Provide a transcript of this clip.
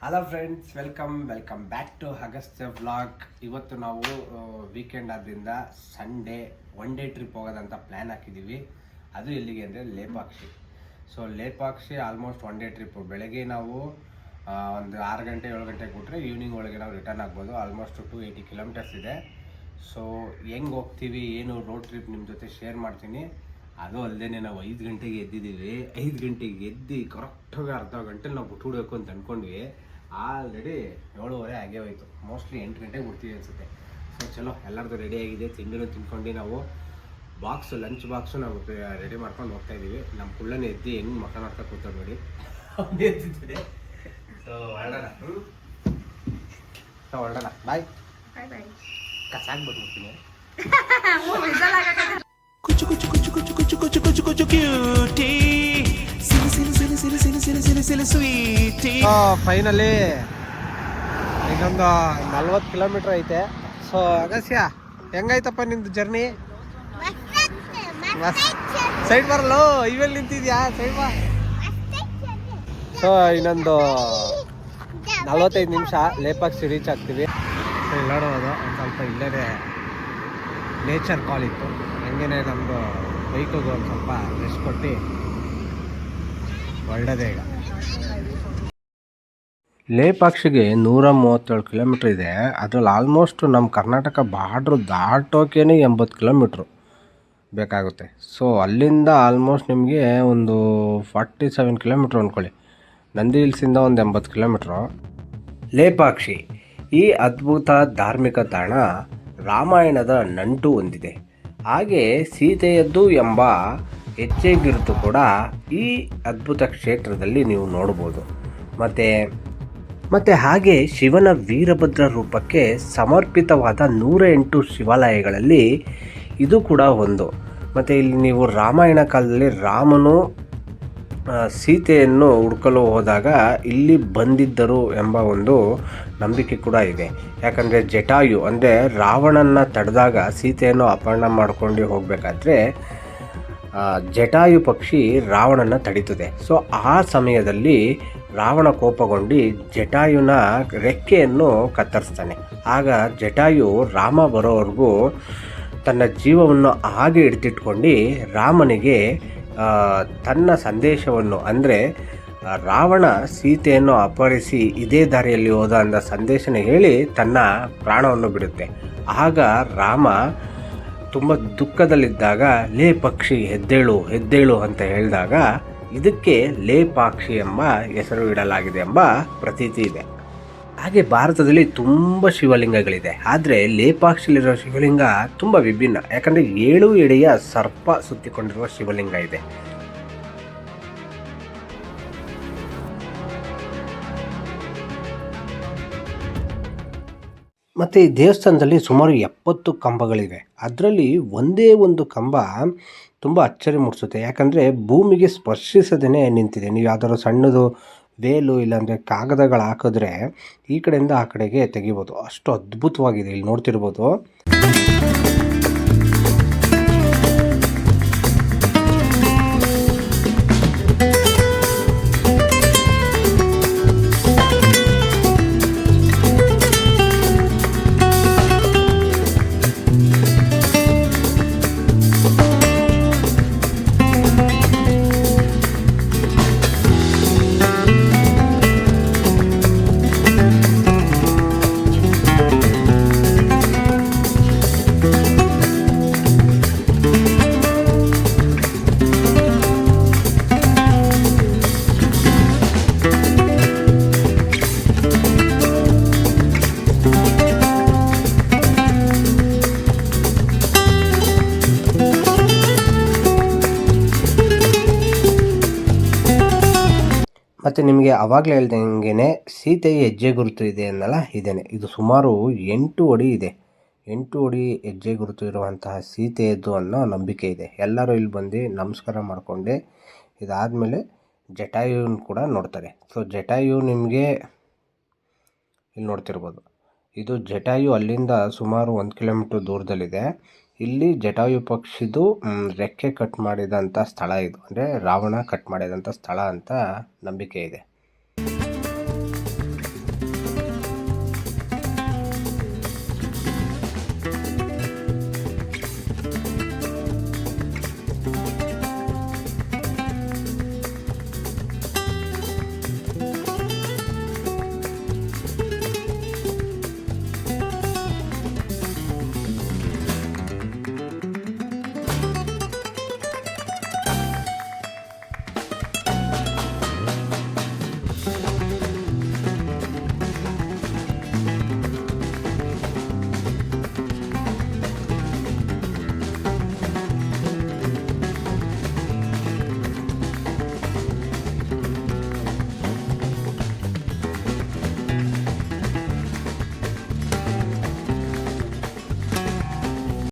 Hello friends, welcome back to Agastya vlog. ಇವತ್ತು ನಾವು weekend ಆದ್ದರಿಂದ ಸಂಡೇ ಒನ್ ಡೇ ಟ್ರಿಪ್ ಹೋಗೋದಂತ ಪ್ಲ್ಯಾನ್ ಹಾಕಿದ್ದೀವಿ. ಅದು ಎಲ್ಲಿಗೆ ಅಂದರೆ Lepakshi. So Lepakshi almost one day trip. ಬೆಳಗ್ಗೆ ನಾವು ಒಂದು 6 ಗಂಟೆ 7 ಗಂಟೆಗೆ ಬಿಟ್ಟರೆ ಈವ್ನಿಂಗ್ ಒಳಗೆ ನಾವು ರಿಟರ್ನ್ ಆಗ್ಬೋದು. ಆಲ್ಮೋಸ್ಟ್ 280 ಕಿಲೋಮೀಟರ್ಸ್ ಇದೆ. ಸೊ ಹೆಂಗೆ ಹೋಗ್ತೀವಿ, ಏನು ರೋಡ್ ಟ್ರಿಪ್ ನಿಮ್ಮ ಜೊತೆ ಶೇರ್ ಮಾಡ್ತೀನಿ. ಅದು ಅಲ್ಲದೆ ನಾವು 5 ಗಂಟೆಗೆ ಎದ್ದಿದ್ದೀವಿ. 5 ಗಂಟೆಗೆ ಎದ್ದು ಕರೆಕ್ಟಾಗಿ ಅರ್ಧ ಗಂಟೆಲಿ ನಾವು ಬಿಟ್ಬಿಡ್ಬೇಕು ಅಂತ ಅಂದ್ಕೊಂಡ್ವಿ. ಆಲ್ರೆಡಿ 7:30 ಆಗೇ ಹೋಯ್ತು. ಮೋಸ್ಟ್ಲಿ 8 ಗಂಟೆಗೆ ಬಿಡ್ತೀವಿ ಅನಿಸುತ್ತೆ. ಸೊ ಚಲೋ, ಎಲ್ಲರದ್ದು ರೆಡಿ ಆಗಿದೆ. ತಿಂಡಿನೂ ತಿನ್ಕೊಂಡು ನಾವು ಲಂಚ್ ಬಾಕ್ಸು ನಾವು ರೆಡಿ ಮಾಡ್ಕೊಂಡು ಹೋಗ್ತಾ ಇದ್ದೀವಿ. ನಮ್ಮ ಕುಳ್ಳನೇ ಎದ್ದು ಹೆಂಗೆ ಮಕ್ಕ ಮಾಡ್ತಾ ಕೂತಾರ ನೋಡಿ, ಅವನೇ ಎದ್ದಿದ್ದಾರೆ. ಸೊ ಹೊರಡೋಣ. ಬಾಯ್ ಕಸಾಕ್ಬಿಟ್ಬಿಡ್ತೀನಿ. Cucu cucu cucu cucu cucu cucu cucu cucu cutie. Silly sweetie. Finally ಇನ್ನೊಂದು 40 ಕಿಲೋಮೀಟ್ರ್ ಐತೆ. ಸೊ ಅಗಸ್ಯ, ಹೆಂಗಾಯ್ತಪ್ಪ ನಿಂದು ಜರ್ನಿ? ಸೈಡ್ ಬರಲ್ಲ, ಇವೆಲ್ಲಿ ನಿಂತಿದ್ಯಾ? ಸೈಡ್ ಬಾ. ಸೊ ಇನ್ನೊಂದು 45 ನಿಮಿಷ ಲೇಪಾಕ್ಷಿ ರೀಚ್ ಆಗ್ತೀವಿ. ಸೊ ಇಲ್ಲಿ ನೋಡೋದು ಒಂದು ಸ್ವಲ್ಪ ಇಲ್ಲೇ ನೇಚರ್ ಕಾಲ್ ಇತ್ತು. ಹಂಗೇನೆ ನಮ್ಮದು ಬೈಕಿಗೆ ಒಂದು ಸ್ವಲ್ಪ ರೆಸ್ಟ್ ಕೊಟ್ಟು ಹೊರಡೋದೇ ಈಗ. ಲೇಪಾಕ್ಷಿಗೆ 137 ಕಿಲೋಮೀಟ್ರ್ ಇದೆ. ಅದರಲ್ಲಿ ಆಲ್ಮೋಸ್ಟ್ ನಮ್ಮ ಕರ್ನಾಟಕ ಬಾರ್ಡ್ರು ದಾಟೋಕೆ 80 ಕಿಲೋಮೀಟ್ರು ಬೇಕಾಗುತ್ತೆ. ಸೊ ಅಲ್ಲಿಂದ ಆಲ್ಮೋಸ್ಟ್ ನಿಮಗೆ ಒಂದು 47 ಕಿಲೋಮೀಟ್ರ್ ಅಂದ್ಕೊಳ್ಳಿ. ನಂದಿ ಹಿಲ್ಸಿಂದ ಒಂದು 80 ಕಿಲೋಮೀಟ್ರು. ಲೇಪಾಕ್ಷಿ ಈ ಅದ್ಭುತ ಧಾರ್ಮಿಕ ತಾಣ ರಾಮಾಯಣದ ನಂಟು ಹೊಂದಿದೆ. ಹಾಗೆ ಸೀತೆಯದ್ದು ಎಂಬ ಹೆಜ್ಜೆ ಗುರುತು ಕೂಡ ಈ ಅದ್ಭುತ ಕ್ಷೇತ್ರದಲ್ಲಿ ನೀವು ನೋಡ್ಬೋದು. ಮತ್ತು ಹಾಗೆ ಶಿವನ ವೀರಭದ್ರ ರೂಪಕ್ಕೆ ಸಮರ್ಪಿತವಾದ 108 ಶಿವಾಲಯಗಳಲ್ಲಿ ಇದು ಕೂಡ ಒಂದು. ಮತ್ತು ಇಲ್ಲಿ ನೀವು ರಾಮಾಯಣ ಕಾಲದಲ್ಲಿ ರಾಮನು ಸೀತೆಯನ್ನು ಹುಡುಕಲು ಹೋದಾಗ ಇಲ್ಲಿ ಬಂದಿದ್ದರು ಎಂಬ ಒಂದು ನಂಬಿಕೆ ಕೂಡ ಇದೆ. ಯಾಕಂದರೆ ಜಟಾಯು ಅಂದರೆ ರಾವಣನ ತಡೆದಾಗ ಸೀತೆಯನ್ನು ಅಪಹರಣ ಮಾಡ್ಕೊಂಡು ಹೋಗಬೇಕಾದ್ರೆ ಜಟಾಯು ಪಕ್ಷಿ ರಾವಣನ ತಡೀತದೆ. ಸೊ ಆ ಸಮಯದಲ್ಲಿ ರಾವಣ ಕೋಪಗೊಂಡು ಜಟಾಯುನ ರೆಕ್ಕೆಯನ್ನು ಕತ್ತರಿಸ್ತಾನೆ. ಆಗ ಜಟಾಯು ರಾಮ ಬರೋವರೆಗೂ ತನ್ನ ಜೀವವನ್ನು ಹಾಗೆ ಹಿಡಿದಿಟ್ಕೊಂಡು ರಾಮನಿಗೆ ತನ್ನ ಸಂದೇಶವನ್ನು, ಅಂದರೆ ರಾವಣ ಸೀತೆಯನ್ನು ಅಪಹರಿಸಿ ಇದೇ ದಾರಿಯಲ್ಲಿ ಹೋದ ಅಂದ ಸಂದೇಶನ ಹೇಳಿ ತನ್ನ ಪ್ರಾಣವನ್ನು ಬಿಡುತ್ತೆ. ಆಗ ರಾಮ ತುಂಬ ದುಃಖದಲ್ಲಿದ್ದಾಗ ಲೇ ಪಕ್ಷಿ ಎದ್ದೇಳು ಎದ್ದೇಳು ಅಂತ ಹೇಳಿದಾಗ ಇದಕ್ಕೆ ಲೇಪಾಕ್ಷಿ ಎಂಬ ಹೆಸರು ಇಡಲಾಗಿದೆ ಎಂಬ ಪ್ರತೀತಿ ಇದೆ. ಹಾಗೆ ಭಾರತದಲ್ಲಿ ತುಂಬ ಶಿವಲಿಂಗಗಳಿದೆ. ಆದರೆ ಲೇಪಾಕ್ಷಿಲಿರೋ ಶಿವಲಿಂಗ ತುಂಬ ವಿಭಿನ್ನ. ಯಾಕಂದರೆ 7 ಎಡೆಯ ಸರ್ಪ ಸುತ್ತಿಕೊಂಡಿರುವ ಶಿವಲಿಂಗ ಇದೆ. ಮತ್ತು ಈ ದೇವಸ್ಥಾನದಲ್ಲಿ ಸುಮಾರು 70 ಕಂಬಗಳಿವೆ. ಅದರಲ್ಲಿ ಒಂದೇ ಒಂದು ಕಂಬ ತುಂಬ ಅಚ್ಚರಿ ಮೂಡಿಸುತ್ತೆ. ಯಾಕಂದರೆ ಭೂಮಿಗೆ ಸ್ಪರ್ಶಿಸದೇ ನಿಂತಿದೆ. ನೀವು ಯಾವ್ದಾದ್ರು ಸಣ್ಣದು ವೇಲು ಇಲ್ಲಾಂದರೆ ಕಾಗದಗಳು ಹಾಕಿದ್ರೆ ಈ ಕಡೆಯಿಂದ ಆ ಕಡೆಗೆ ತೆಗಿಬೋದು. ಅಷ್ಟು ಅದ್ಭುತವಾಗಿದೆ. ಇಲ್ಲಿ ನೋಡ್ತಿರ್ಬೋದು. ಮತ್ತು ನಿಮಗೆ ಆವಾಗಲೇ ಹೇಳ್ದಂಗೆ ಸೀತೆಯ ಹೆಜ್ಜೆ ಗುರುತು ಇದೆ ಅನ್ನಲ್ಲ, ಇದೇನೆ. ಇದು ಸುಮಾರು 8 ಅಡಿ ಇದೆ. 8 ಅಡಿ ಹೆಜ್ಜೆ ಗುರುತು ಇರುವಂತಹ ಸೀತೆಯದ್ದು ಅನ್ನೋ ನಂಬಿಕೆ ಇದೆ. ಎಲ್ಲರೂ ಇಲ್ಲಿ ಬಂದು ನಮಸ್ಕಾರ ಮಾಡಿಕೊಂಡೆ ಇದಾದಮೇಲೆ ಜಟಾಯುನ ಕೂಡ ನೋಡ್ತಾರೆ. ಸೊ ಜಟಾಯು ನಿಮಗೆ ಇಲ್ಲಿ ನೋಡ್ತಿರ್ಬೋದು. ಇದು ಜಟಾಯು ಅಲ್ಲಿಂದ ಸುಮಾರು 1 ಕಿಲೋಮೀಟ್ರ್ ದೂರದಲ್ಲಿದೆ. ಇಲ್ಲಿ ಜಟಾಯು ಪಕ್ಷಿದು ರೆಕ್ಕೆ ಕಟ್ ಮಾಡಿದಂಥ ಸ್ಥಳ ಇದು. ಅಂದರೆ ರಾವಣ ಕಟ್ ಮಾಡಿದಂಥ ಸ್ಥಳ ಅಂತ ನಂಬಿಕೆ ಇದೆ.